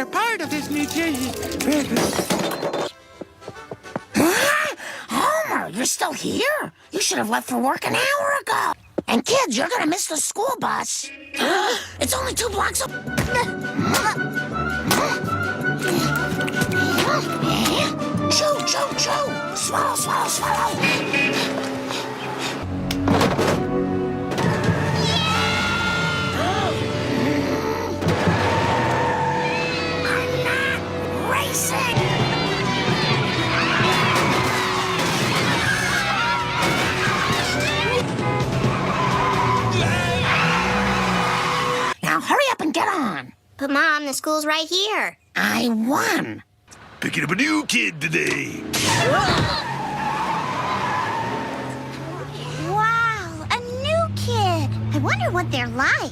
are part of this New Jersey. Homer, you're still here? You should have left for work an hour ago. And kids, you're gonna miss the school bus. It's only 2 blocks up. Chew, chew, chew. Swallow, swallow, swallow. I'm not racing. Now hurry up and get on. But, Mom, the school's right here. I won. Picking up a new kid today. Wow, a new kid. I wonder what they're like.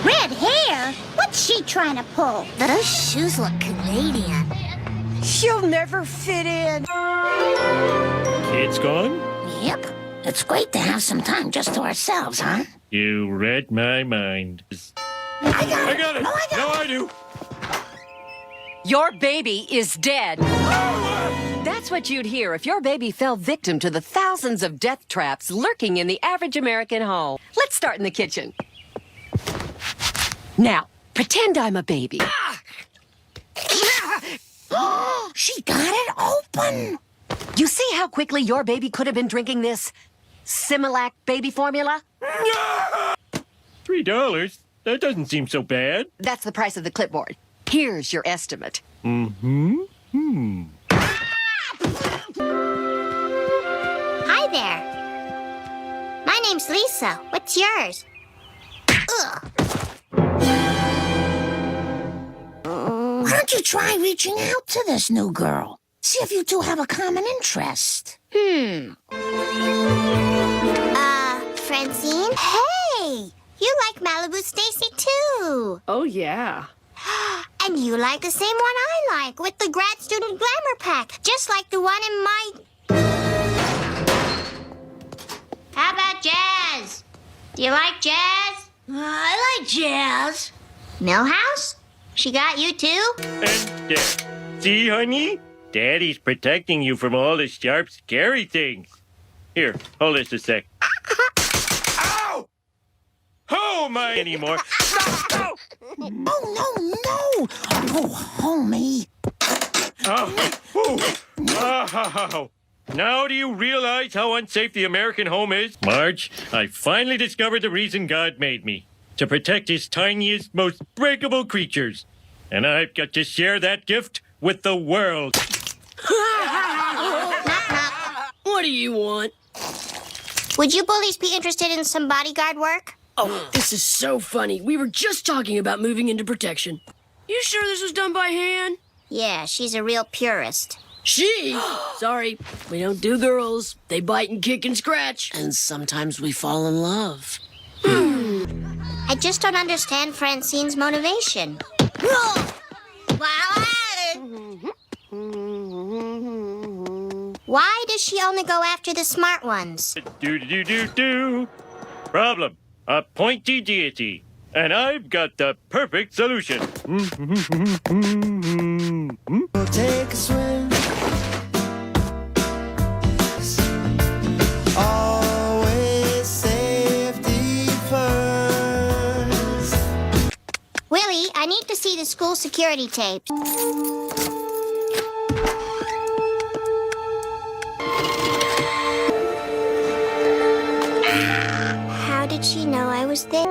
Red hair? What's she trying to pull? Those shoes look Canadian. She'll never fit in. Kids gone? Yep. It's great to have some time just to ourselves, huh? You read my mind. I got it. I got it. No, I got No, it. I do. Your baby is dead. That's what you'd hear if your baby fell victim to the thousands of death traps lurking in the average American home. Let's start in the kitchen. Now, pretend I'm a baby. She got it open. You see how quickly your baby could have been drinking this Similac baby formula? $3? That doesn't seem so bad. That's the price of the clipboard. Here's your estimate. Hi there. My name's Lisa. What's yours? Ugh. Why don't you try reaching out to this new girl? See if you two have a common interest. Francine? Hey! You like Malibu Stacy, too. Oh, yeah. And you like the same one I like, with the grad student glamour pack, just like the one in my... How about jazz? Do you like jazz? I like jazz. Millhouse? She got you, too? And see, honey? Daddy's protecting you from all the sharp, scary things. Here, hold this a sec. Ow! Oh, my anymore. No! Oh, no. Oh, homie. Oh, oh. Now do you realize how unsafe the American home is? Marge, I finally discovered the reason God made me. To protect his tiniest, most breakable creatures. And I've got to share that gift with the world. What do you want? Would you bullies be interested in some bodyguard work? Oh, this is so funny. We were just talking about moving into protection. You sure this was done by hand? Yeah, she's a real purist. She? Sorry, we don't do girls. They bite and kick and scratch. And sometimes we fall in love. I just don't understand Francine's motivation. Why does she only go after the smart ones? Do. Problem. A pointy deity. And I've got the perfect solution. Take a swim. Always safety first. Willie, I need to see the school security tapes. How did she know I was there?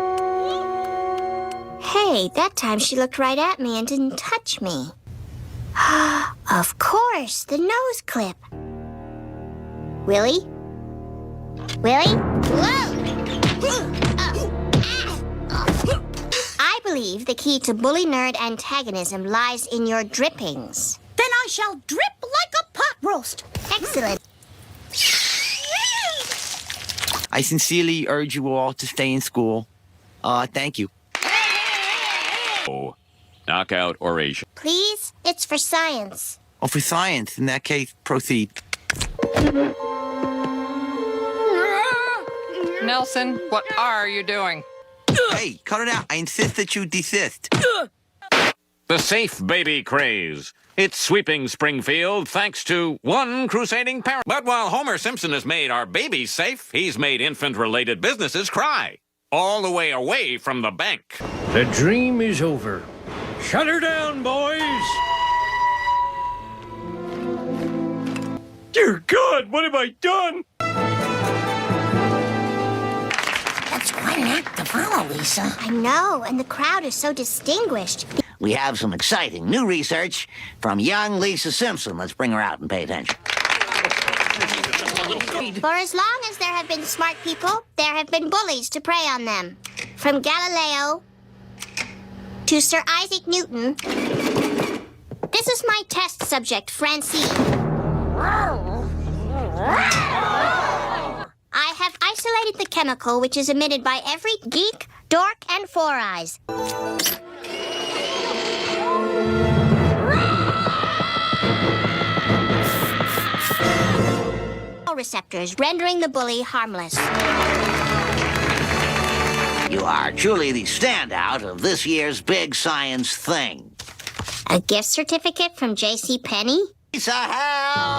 Hey, that time she looked right at me and didn't touch me. Of course, the nose clip. Willie? Willie? Whoa! I believe the key to bully nerd antagonism lies in your drippings. Then I shall drip like a pot roast. Excellent. I sincerely urge you all to stay in school. Thank you. Knockout oration. Please? It's for science. Oh, for science. In that case, proceed. Nelson, what are you doing? Hey, cut it out. I insist that you desist. The safe baby craze. It's sweeping Springfield thanks to one crusading parent. But while Homer Simpson has made our babies safe, he's made infant-related businesses cry. All the way away from the bank. The dream is over. Shut her down, boys! Dear God, what have I done? That's quite an act to follow, Lisa. I know, and the crowd is so distinguished. We have some exciting new research from young Lisa Simpson. Let's bring her out and pay attention. For as long as there have been smart people, there have been bullies to prey on them. From Galileo to Sir Isaac Newton. This is my test subject, Francine. I have isolated the chemical which is emitted by every geek, dork, and four eyes. Receptors, rendering the bully harmless. You are truly the standout of this year's big science thing. A gift certificate from J.C. Penney? Lisa, help!